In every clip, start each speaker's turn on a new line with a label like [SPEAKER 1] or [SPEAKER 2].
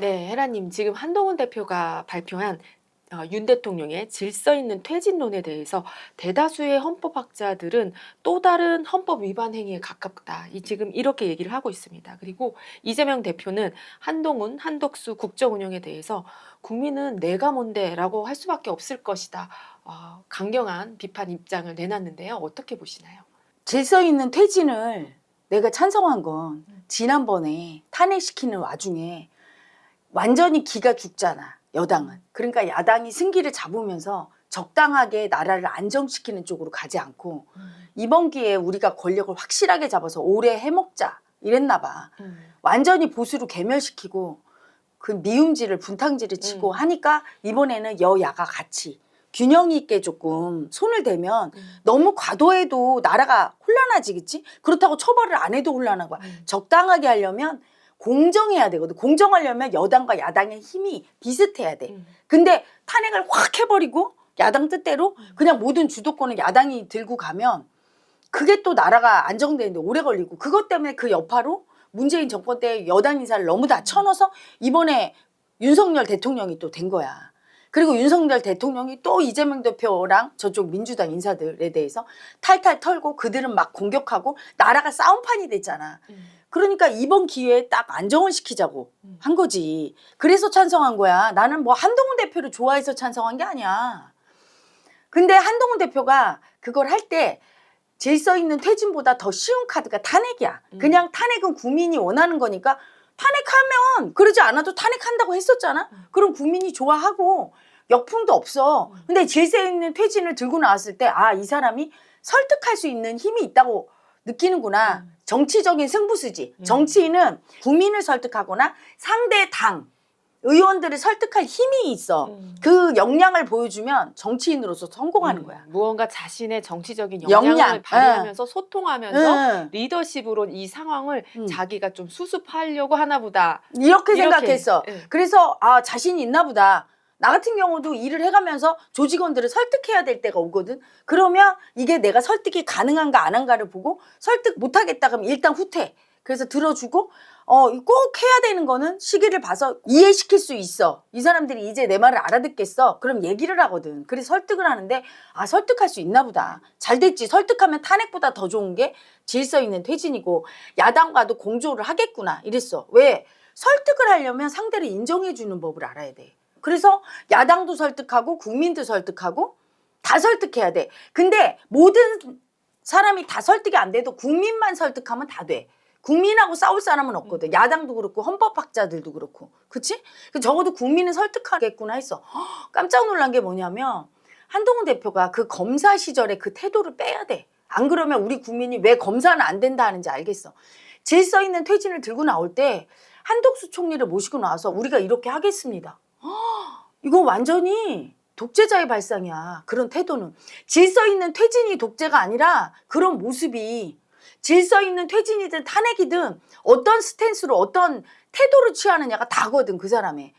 [SPEAKER 1] 네, 헤라님, 지금 한동훈 대표가 발표한 윤 대통령의 질서 있는 퇴진론에 대해서 대다수의 헌법학자들은 또 다른 헌법 위반 행위에 가깝다. 지금 이렇게 얘기를 하고 있습니다. 그리고 이재명 대표는 한동훈, 한덕수 국정 운영에 대해서 국민은 내가 뭔데라고 할 수밖에 없을 것이다. 강경한 비판 입장을 내놨는데요. 어떻게 보시나요?
[SPEAKER 2] 질서 있는 퇴진을 내가 찬성한 건 지난번에 탄핵시키는 와중에 완전히 기가 죽잖아, 여당은. 그러니까 야당이 승기를 잡으면서 적당하게 나라를 안정시키는 쪽으로 가지 않고 이번 기회에 우리가 권력을 확실하게 잡아서 오래 해먹자 이랬나 봐. 완전히 보수로 괴멸시키고 그 미움질을 분탕질을 치고 하니까 이번에는 여야가 같이 균형 있게 조금 손을 대면 너무 과도해도 나라가 혼란해지겠지? 그렇다고 처벌을 안 해도 혼란한 거야. 적당하게 하려면 공정해야 되거든. 공정하려면 여당과 야당의 힘이 비슷해야 돼. 근데 탄핵을 확 해버리고 야당 뜻대로 그냥 모든 주도권을 야당이 들고 가면 그게 또 나라가 안정되는데 오래 걸리고 그것 때문에 그 여파로 문재인 정권 때 여당 인사를 너무 다 쳐넣어서 이번에 윤석열 대통령이 또 된 거야. 그리고 윤석열 대통령이 또 이재명 대표랑 저쪽 민주당 인사들에 대해서 탈탈 털고 그들은 막 공격하고 나라가 싸움판이 됐잖아. 그러니까 이번 기회에 딱 안정을 시키자고 한 거지. 그래서 찬성한 거야. 나는 뭐 한동훈 대표를 좋아해서 찬성한 게 아니야. 근데 한동훈 대표가 그걸 할 때 질서 있는 퇴진보다 더 쉬운 카드가 탄핵이야. 그냥 탄핵은 국민이 원하는 거니까 탄핵하면 그러지 않아도 탄핵한다고 했었잖아. 그럼 국민이 좋아하고 역풍도 없어. 근데 질서 있는 퇴진을 들고 나왔을 때 아, 이 사람이 설득할 수 있는 힘이 있다고 느끼는구나. 정치적인 승부수지. 정치인은 국민을 설득하거나 상대 당 의원들을 설득할 힘이 있어. 그 역량을 보여주면 정치인으로서 성공하는 거야.
[SPEAKER 1] 무언가 자신의 정치적인 역량을 발휘하면서 소통하면서 리더십으로 이 상황을 자기가 좀 수습하려고 하나 보다.
[SPEAKER 2] 이렇게 생각했어. 그래서 아, 자신이 있나 보다. 나 같은 경우도 일을 해가면서 조직원들을 설득해야 될 때가 오거든. 그러면 이게 내가 설득이 가능한가 안 한가를 보고 설득 못하겠다 그러면 일단 후퇴. 그래서 들어주고 꼭 해야 되는 거는 시기를 봐서 이해시킬 수 있어. 이 사람들이 이제 내 말을 알아듣겠어. 그럼 얘기를 하거든. 그래서 설득을 하는데 아, 설득할 수 있나 보다. 잘 됐지. 설득하면 탄핵보다 더 좋은 게 질서 있는 퇴진이고 야당과도 공조를 하겠구나 이랬어. 왜? 설득을 하려면 상대를 인정해 주는 법을 알아야 돼. 그래서 야당도 설득하고 국민도 설득하고 다 설득해야 돼. 근데 모든 사람이 다 설득이 안 돼도 국민만 설득하면 다 돼. 국민하고 싸울 사람은 없거든. 야당도 그렇고 헌법학자들도 그렇고. 그치? 적어도 국민은 설득하겠구나 했어. 깜짝 놀란 게 뭐냐면 한동훈 대표가 그 검사 시절에 그 태도를 빼야 돼. 안 그러면 우리 국민이 왜 검사는 안 된다 하는지 알겠어. 질서 있는 퇴진을 들고 나올 때 한덕수 총리를 모시고 나와서 우리가 이렇게 하겠습니다. 이거 완전히 독재자의 발상이야. 그런 태도는. 질서 있는 퇴진이 독재가 아니라 그런 모습이 질서 있는 퇴진이든 탄핵이든 어떤 스탠스로 어떤 태도를 취하느냐가 다거든 그 사람의.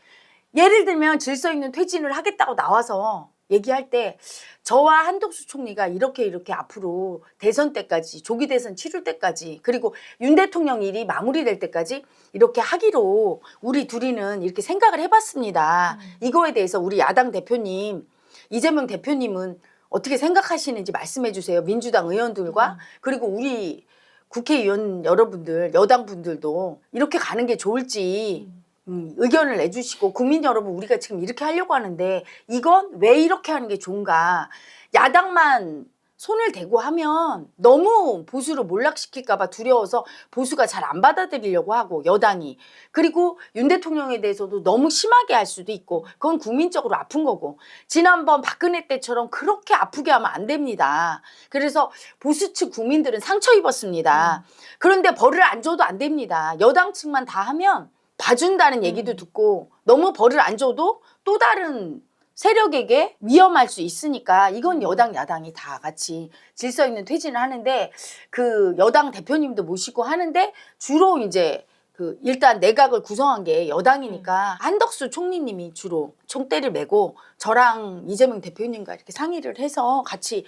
[SPEAKER 2] 예를 들면 질서 있는 퇴진을 하겠다고 나와서 얘기할 때 저와 한덕수 총리가 이렇게 앞으로 대선 때까지 조기 대선 치를 때까지 그리고 윤 대통령 일이 마무리될 때까지 이렇게 하기로 우리 둘이는 이렇게 생각을 해봤습니다. 이거에 대해서 우리 야당 대표님 이재명 대표님은 어떻게 생각하시는지 말씀해 주세요. 민주당 의원들과 그리고 우리 국회의원 여러분들 여당 분들도 이렇게 가는 게 좋을지 의견을 내주시고 국민 여러분 우리가 지금 이렇게 하려고 하는데 이건 왜 이렇게 하는 게 좋은가. 야당만 손을 대고 하면 너무 보수로 몰락시킬까 봐 두려워서 보수가 잘 안 받아들이려고 하고 여당이. 그리고 윤 대통령에 대해서도 너무 심하게 할 수도 있고 그건 국민적으로 아픈 거고 지난번 박근혜 때처럼 그렇게 아프게 하면 안 됩니다. 그래서 보수 측 국민들은 상처 입었습니다. 그런데 벌을 안 줘도 안 됩니다. 여당 측만 다 하면 봐준다는 얘기도 듣고 너무 벌을 안 줘도 또 다른 세력에게 위험할 수 있으니까 이건 여당 야당이 다 같이 질서 있는 퇴진을 하는데 그 여당 대표님도 모시고 하는데 주로 이제 그 일단 내각을 구성한 게 여당이니까 한덕수 총리님이 주로 총대를 메고 저랑 이재명 대표님과 이렇게 상의를 해서 같이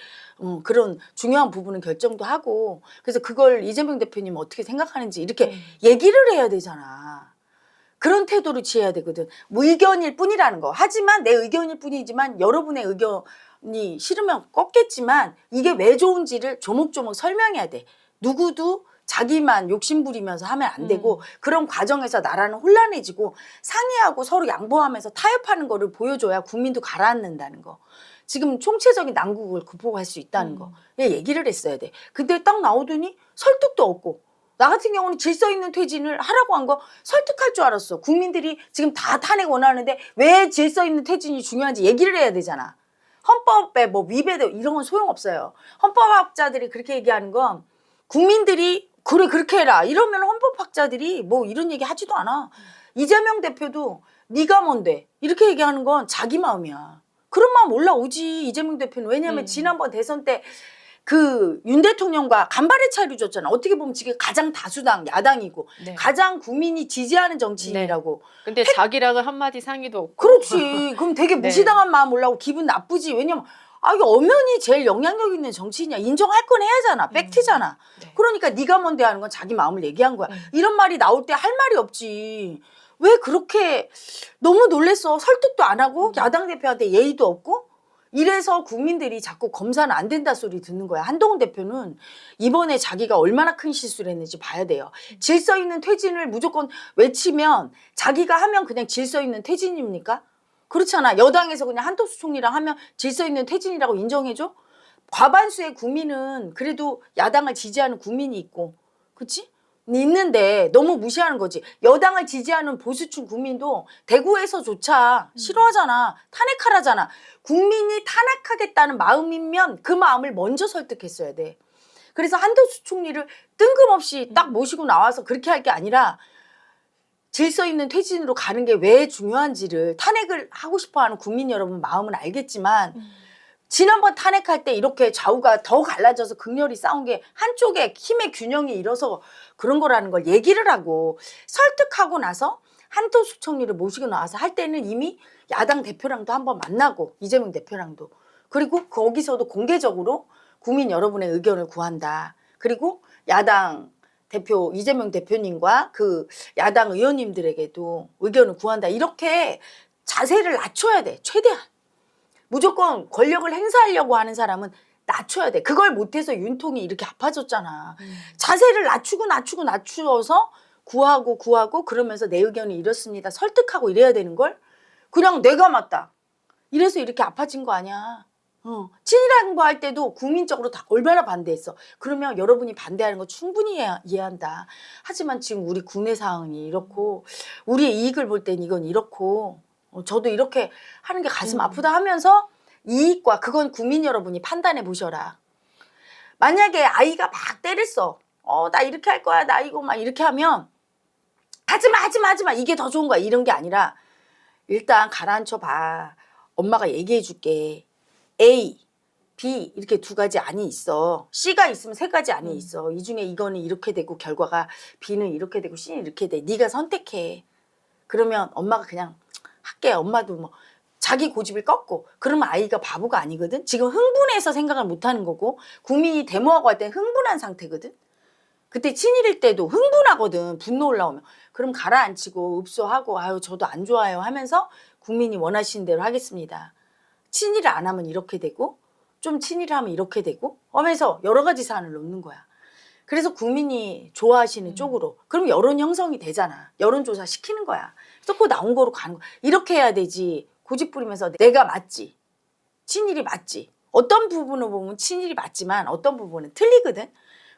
[SPEAKER 2] 그런 중요한 부분은 결정도 하고 그래서 그걸 이재명 대표님 어떻게 생각하는지 이렇게 얘기를 해야 되잖아. 그런 태도를 취해야 되거든. 뭐 의견일 뿐이라는 거. 하지만 내 의견일 뿐이지만 여러분의 의견이 싫으면 꺾겠지만 이게 왜 좋은지를 조목조목 설명해야 돼. 누구도 자기만 욕심부리면서 하면 안 되고 그런 과정에서 나라는 혼란해지고 상의하고 서로 양보하면서 타협하는 거를 보여줘야 국민도 가라앉는다는 거. 지금 총체적인 난국을 극복할 수 있다는 거. 얘기를 했어야 돼. 근데 딱 나오더니 설득도 없고 나 같은 경우는 질서 있는 퇴진을 하라고 한 거 설득할 줄 알았어. 국민들이 지금 다 탄핵 원하는데 왜 질서 있는 퇴진이 중요한지 얘기를 해야 되잖아. 헌법에 뭐 위배돼 이런 건 소용없어요. 헌법학자들이 그렇게 얘기하는 건 국민들이 그래 그렇게 해라 이러면 헌법학자들이 뭐 이런 얘기 하지도 않아. 이재명 대표도 네가 뭔데 이렇게 얘기하는 건 자기 마음이야. 그런 마음 올라오지 이재명 대표는. 왜냐하면 지난번 대선 때 그 윤 대통령과 간발의 차이를 줬잖아. 어떻게 보면 지금 가장 다수당 야당이고
[SPEAKER 1] 네.
[SPEAKER 2] 가장 국민이 지지하는 정치인이라고.
[SPEAKER 1] 근데 자기랑은 한마디 상의도 없고.
[SPEAKER 2] 그렇지. 그럼 되게
[SPEAKER 1] 네.
[SPEAKER 2] 무시당한 마음 올라오고 기분 나쁘지. 왜냐면 이게 엄연히 제일 영향력 있는 정치인이야. 인정할 건 해야잖아. 팩트잖아.
[SPEAKER 1] 네.
[SPEAKER 2] 그러니까 네가 뭔데 하는 건 자기 마음을 얘기한 거야. 이런 말이 나올 때 할 말이 없지. 왜 그렇게 너무 놀랬어. 설득도 안 하고 야당 대표한테 예의도 없고. 이래서 국민들이 자꾸 검사는 안 된다 소리 듣는 거야. 한동훈 대표는 이번에 자기가 얼마나 큰 실수를 했는지 봐야 돼요. 질서 있는 퇴진을 무조건 외치면 자기가 하면 그냥 질서 있는 퇴진입니까? 그렇잖아. 여당에서 그냥 한덕수 총리랑 하면 질서 있는 퇴진이라고 인정해줘? 과반수의 국민은 그래도 야당을 지지하는 국민이 있고, 그치? 있는데 너무 무시하는 거지. 여당을 지지하는 보수층 국민도 대구에서조차 싫어하잖아. 탄핵하라잖아. 국민이 탄핵하겠다는 마음이면 그 마음을 먼저 설득했어야 돼. 그래서 한덕수 총리를 뜬금없이 딱 모시고 나와서 그렇게 할 게 아니라 질서 있는 퇴진으로 가는 게 왜 중요한지를 탄핵을 하고 싶어하는 국민 여러분 마음은 알겠지만 지난번 탄핵할 때 이렇게 좌우가 더 갈라져서 극렬히 싸운 게 한쪽에 힘의 균형이 잃어서 그런 거라는 걸 얘기를 하고 설득하고 나서 한덕수 총리를 모시고 나와서 할 때는 이미 야당 대표랑도 한번 만나고 이재명 대표랑도 그리고 거기서도 공개적으로 국민 여러분의 의견을 구한다. 그리고 야당 대표 이재명 대표님과 그 야당 의원님들에게도 의견을 구한다. 이렇게 자세를 낮춰야 돼. 최대한. 무조건 권력을 행사하려고 하는 사람은 낮춰야 돼. 그걸 못해서 윤통이 이렇게 아파졌잖아. 자세를 낮추어서 구하고 그러면서 내 의견이 이렇습니다. 설득하고 이래야 되는 걸 그냥 내가 맞다. 이래서 이렇게 아파진 거 아니야. 친일 행보할 때도 국민적으로 다 얼마나 반대했어. 그러면 여러분이 반대하는 거 충분히 이해한다. 하지만 지금 우리 국내 상황이 이렇고 우리의 이익을 볼 땐 이건 이렇고 저도 이렇게 하는 게 가슴 아프다 하면서 이익과 그건 국민 여러분이 판단해 보셔라. 만약에 아이가 막 때를 써. 나 이렇게 할 거야. 나 이거 막 이렇게 하면 하지마 이게 더 좋은 거야. 이런 게 아니라 일단 가라앉혀 봐. 엄마가 얘기해 줄게. A, B 이렇게 두 가지 안이 있어. C가 있으면 세 가지 안이 있어. 이 중에 이거는 이렇게 되고 결과가 B는 이렇게 되고 C는 이렇게 돼. 네가 선택해. 그러면 엄마가 그냥 할게. 엄마도 뭐 자기 고집을 꺾고 그러면 아이가 바보가 아니거든. 지금 흥분해서 생각을 못하는 거고 국민이 데모하고 할 땐 흥분한 상태거든. 그때 친일일 때도 흥분하거든. 분노 올라오면. 그럼 가라앉히고 읍소하고 아유 저도 안 좋아요 하면서 국민이 원하시는 대로 하겠습니다. 친일을 안 하면 이렇게 되고 좀 친일을 하면 이렇게 되고 하면서 여러 가지 사안을 놓는 거야. 그래서 국민이 좋아하시는 쪽으로 그럼 여론 형성이 되잖아. 여론조사 시키는 거야. 그래서 그 나온 거로 가는 거야. 이렇게 해야 되지. 고집 부리면서 내가 맞지. 친일이 맞지. 어떤 부분을 보면 친일이 맞지만 어떤 부분은 틀리거든.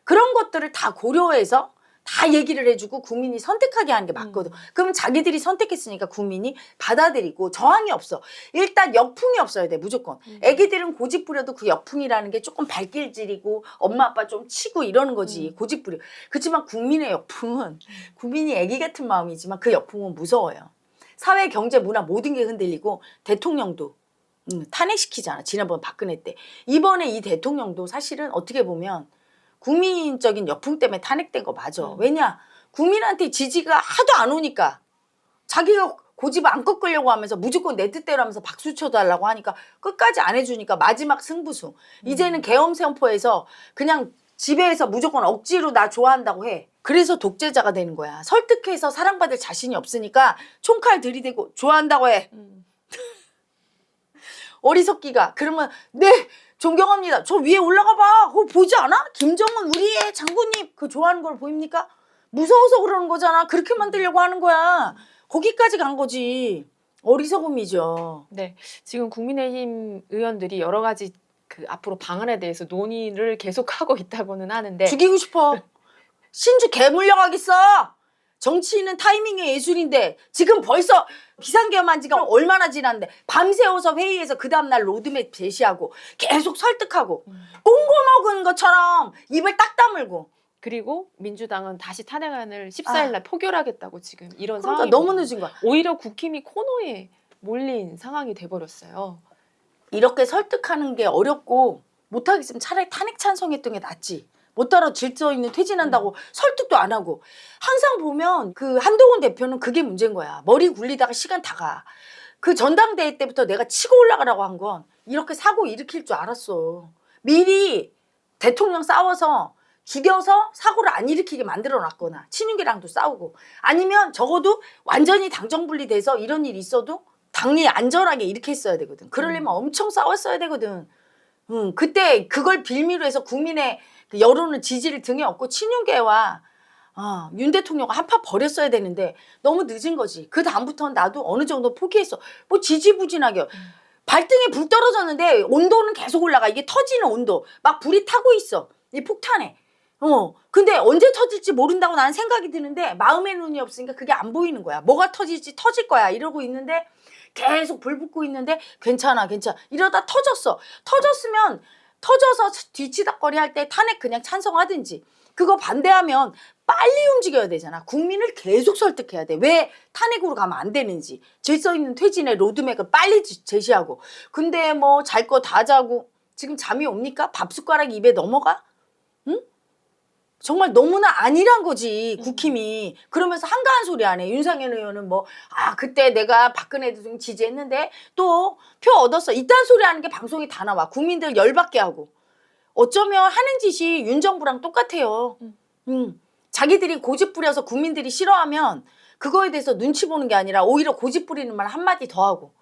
[SPEAKER 2] 그런 것들을 다 고려해서 다 얘기를 해주고 국민이 선택하게 하는 게 맞거든. 그러면 자기들이 선택했으니까 국민이 받아들이고 저항이 없어. 일단 역풍이 없어야 돼 무조건. 애기들은 고집 부려도 그 역풍이라는 게 조금 발길질이고 엄마 아빠 좀 치고 이러는 거지. 고집 부려. 그렇지만 국민의 역풍은 국민이 애기 같은 마음이지만 그 역풍은 무서워요. 사회, 경제, 문화 모든 게 흔들리고 대통령도 탄핵시키잖아. 지난번 박근혜 때. 이번에 이 대통령도 사실은 어떻게 보면 국민적인 역풍 때문에 탄핵된 거 맞아. 왜냐? 국민한테 지지가 하도 안 오니까 자기가 고집 안 꺾으려고 하면서 무조건 내 뜻대로 하면서 박수 쳐달라고 하니까 끝까지 안 해주니까 마지막 승부수. 이제는 계엄 선포에서 그냥 집에서 무조건 억지로 나 좋아한다고 해. 그래서 독재자가 되는 거야. 설득해서 사랑받을 자신이 없으니까 총칼 들이대고 좋아한다고 해. 어리석기가. 그러면 네 존경합니다. 저 위에 올라가 봐. 그거 보지 않아? 김정은 우리의 장군님 그 좋아하는 걸 보입니까? 무서워서 그러는 거잖아. 그렇게 만들려고 하는 거야. 거기까지 간 거지. 어리석음이죠.
[SPEAKER 1] 네, 지금 국민의힘 의원들이 여러 가지 그 앞으로 방안에 대해서 논의를 계속하고 있다고는 하는데
[SPEAKER 2] 죽이고 싶어. 신주 개 물려가겠어. 정치인은 타이밍의 예술인데 지금 벌써 비상계엄한 지가 얼마나 지났는데 밤새워서 회의해서 그 다음날 로드맵 제시하고 계속 설득하고 꽁고 먹은 것처럼 입을 딱 다물고.
[SPEAKER 1] 그리고 민주당은 다시 탄핵안을 14일 날 포결하겠다고 지금 이런
[SPEAKER 2] 그러니까
[SPEAKER 1] 상황이
[SPEAKER 2] 너무 늦은 거야.
[SPEAKER 1] 오히려 국힘이 코너에 몰린 상황이 돼버렸어요.
[SPEAKER 2] 이렇게 설득하는 게 어렵고 못하겠으면 차라리 탄핵 찬성했던 게 낫지. 못 따라 질서 있는 퇴진한다고 설득도 안 하고. 항상 보면 그 한동훈 대표는 그게 문제인 거야. 머리 굴리다가 시간 다 가. 그 전당대회 때부터 내가 치고 올라가라고 한 건 이렇게 사고 일으킬 줄 알았어. 미리 대통령 싸워서 죽여서 사고를 안 일으키게 만들어 놨거나 친윤계랑도 싸우고 아니면 적어도 완전히 당정분리돼서 이런 일이 있어도 당리 안전하게 이렇게 했어야 되거든. 그러려면 엄청 싸웠어야 되거든. 그때 그걸 빌미로 해서 국민의 그 여론은 지지를 등에 업고 친윤계와 윤 대통령과 한파 버렸어야 되는데 너무 늦은 거지. 그 다음부터는 나도 어느 정도 포기했어. 뭐 지지부진하게. 발등에 불 떨어졌는데 온도는 계속 올라가. 이게 터지는 온도. 막 불이 타고 있어. 이 폭탄에. 근데 언제 터질지 모른다고 나는 생각이 드는데 마음의 눈이 없으니까 그게 안 보이는 거야. 뭐가 터질지 터질 거야 이러고 있는데 계속 불 붙고 있는데 괜찮아 이러다 터졌어. 터졌으면 터져서 뒤치다거리 할 때 탄핵 그냥 찬성하든지 그거 반대하면 빨리 움직여야 되잖아. 국민을 계속 설득해야 돼. 왜 탄핵으로 가면 안 되는지. 질서 있는 퇴진의 로드맵을 빨리 제시하고. 근데 뭐 잘 거 다 자고 지금 잠이 옵니까? 밥숟가락 입에 넘어가? 응? 정말 너무나 아니란 거지 국힘이. 그러면서 한가한 소리 안 해. 윤상현 의원은 뭐 그때 내가 박근혜 대통령 지지했는데 또 표 얻었어. 이딴 소리 하는 게 방송에 다 나와. 국민들 열받게 하고. 어쩌면 하는 짓이 윤 정부랑 똑같아요. 자기들이 고집 부려서 국민들이 싫어하면 그거에 대해서 눈치 보는 게 아니라 오히려 고집 부리는 말 한마디 더 하고.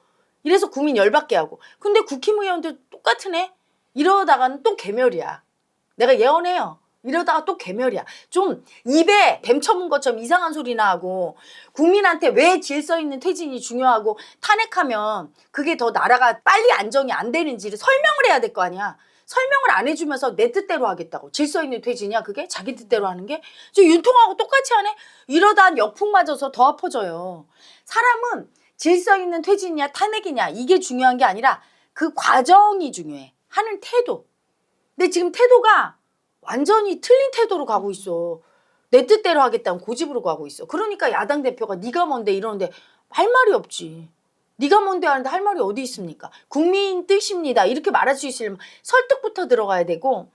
[SPEAKER 2] 이래서 국민 열받게 하고. 근데 국힘 의원들 똑같은 애? 이러다가는 또 개멸이야. 내가 예언해요. 이러다가 또 개멸이야. 좀 입에 뱀 쳐문 것처럼 이상한 소리나 하고 국민한테 왜 질서 있는 퇴진이 중요하고 탄핵하면 그게 더 나라가 빨리 안정이 안 되는지를 설명을 해야 될 거 아니야. 설명을 안 해주면서 내 뜻대로 하겠다고. 질서 있는 퇴진이야 그게? 자기 뜻대로 하는 게? 저 윤통하고 똑같이 하네? 이러다 역풍 맞아서 더 아파져요. 사람은 질서 있는 퇴진이냐 탄핵이냐 이게 중요한 게 아니라 그 과정이 중요해. 하는 태도. 근데 지금 태도가 완전히 틀린 태도로 가고 있어. 내 뜻대로 하겠다는 고집으로 가고 있어. 그러니까 야당 대표가 네가 뭔데 이러는데 할 말이 없지. 네가 뭔데 하는데 할 말이 어디 있습니까? 국민 뜻입니다. 이렇게 말할 수 있으려면 설득부터 들어가야 되고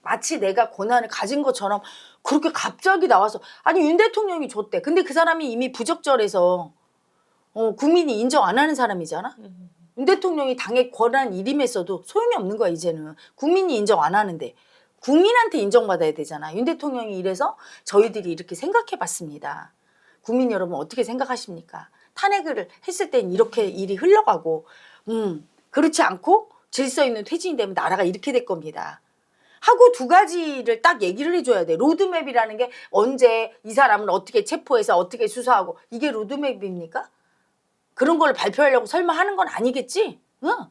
[SPEAKER 2] 마치 내가 권한을 가진 것처럼 그렇게 갑자기 나와서 아니 윤 대통령이 줬대. 근데 그 사람이 이미 부적절해서 국민이 인정 안 하는 사람이잖아. 윤 대통령이 당의 권한 일임했어도 소용이 없는 거야 이제는. 국민이 인정 안 하는데. 국민한테 인정받아야 되잖아. 윤 대통령이 이래서 저희들이 이렇게 생각해봤습니다. 국민 여러분 어떻게 생각하십니까? 탄핵을 했을 땐 이렇게 일이 흘러가고 그렇지 않고 질서 있는 퇴진이 되면 나라가 이렇게 될 겁니다. 하고 두 가지를 딱 얘기를 해줘야 돼. 로드맵이라는 게 언제 이 사람은 어떻게 체포해서 어떻게 수사하고 이게 로드맵입니까? 그런 걸 발표하려고 설마 하는 건 아니겠지?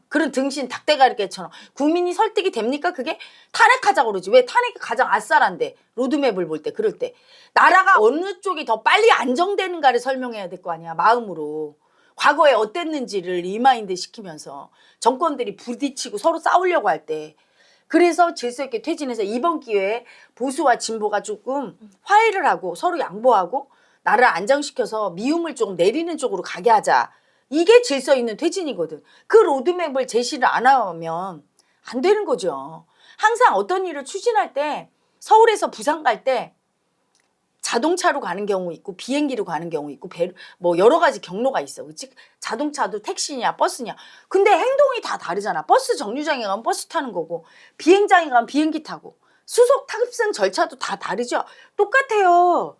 [SPEAKER 2] 그런 등신 닭대가리개처럼 국민이 설득이 됩니까? 그게 탄핵하자고 그러지. 왜 탄핵이 가장 아싸란데 로드맵을 볼 때 그럴 때 나라가 어느 쪽이 더 빨리 안정되는가를 설명해야 될 거 아니야. 마음으로. 과거에 어땠는지를 리마인드 시키면서 정권들이 부딪히고 서로 싸우려고 할 때. 그래서 질서 있게 퇴진해서 이번 기회에 보수와 진보가 조금 화해를 하고 서로 양보하고 나라를 안정시켜서 미움을 조금 내리는 쪽으로 가게 하자. 이게 질서 있는 퇴진이거든. 그 로드맵을 제시를 안 하면 안 되는 거죠. 항상 어떤 일을 추진할 때 서울에서 부산 갈 때 자동차로 가는 경우 있고 비행기로 가는 경우 있고 뭐 여러 가지 경로가 있어. 그치? 자동차도 택시냐 버스냐. 근데 행동이 다 다르잖아. 버스 정류장에 가면 버스 타는 거고 비행장에 가면 비행기 타고 수석 탑승 절차도 다 다르죠. 똑같아요.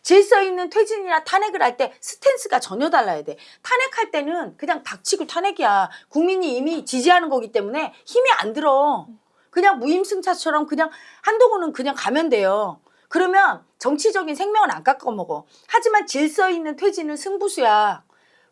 [SPEAKER 2] 질서 있는 퇴진이나 탄핵을 할 때 스탠스가 전혀 달라야 돼. 탄핵할 때는 그냥 닥치고 탄핵이야. 국민이 이미 지지하는 거기 때문에 힘이 안 들어. 그냥 무임승차처럼 그냥 한동훈은 그냥 가면 돼요. 그러면 정치적인 생명은 안 깎아먹어. 하지만 질서 있는 퇴진은 승부수야.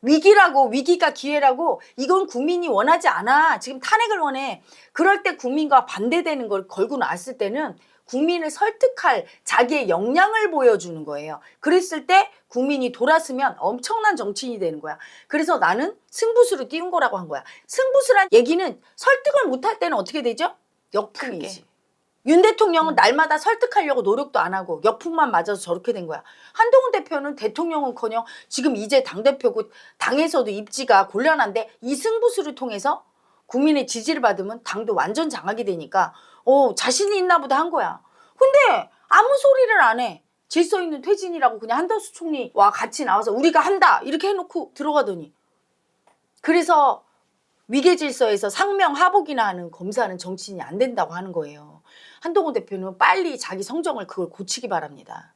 [SPEAKER 2] 위기라고, 위기가 기회라고. 이건 국민이 원하지 않아. 지금 탄핵을 원해. 그럴 때 국민과 반대되는 걸 걸고 나왔을 때는 국민을 설득할 자기의 역량을 보여주는 거예요. 그랬을 때 국민이 돌았으면 엄청난 정치인이 되는 거야. 그래서 나는 승부수를 띄운 거라고 한 거야. 승부수란 얘기는 설득을 못할 때는 어떻게 되죠? 역풍이지. 윤 대통령은 날마다 설득하려고 노력도 안 하고 역풍만 맞아서 저렇게 된 거야. 한동훈 대표는 대통령은커녕 지금 이제 당대표고 당에서도 입지가 곤란한데 이 승부수를 통해서 국민의 지지를 받으면 당도 완전 장악이 되니까 자신이 있나 보다 한 거야. 근데 아무 소리를 안 해. 질서 있는 퇴진이라고 그냥 한덕수 총리와 같이 나와서 우리가 한다 이렇게 해놓고 들어가더니. 그래서 위계질서에서 상명하복이나 하는 검사는 정치인이 안 된다고 하는 거예요. 한동훈 대표는 빨리 자기 성정을 그걸 고치기 바랍니다.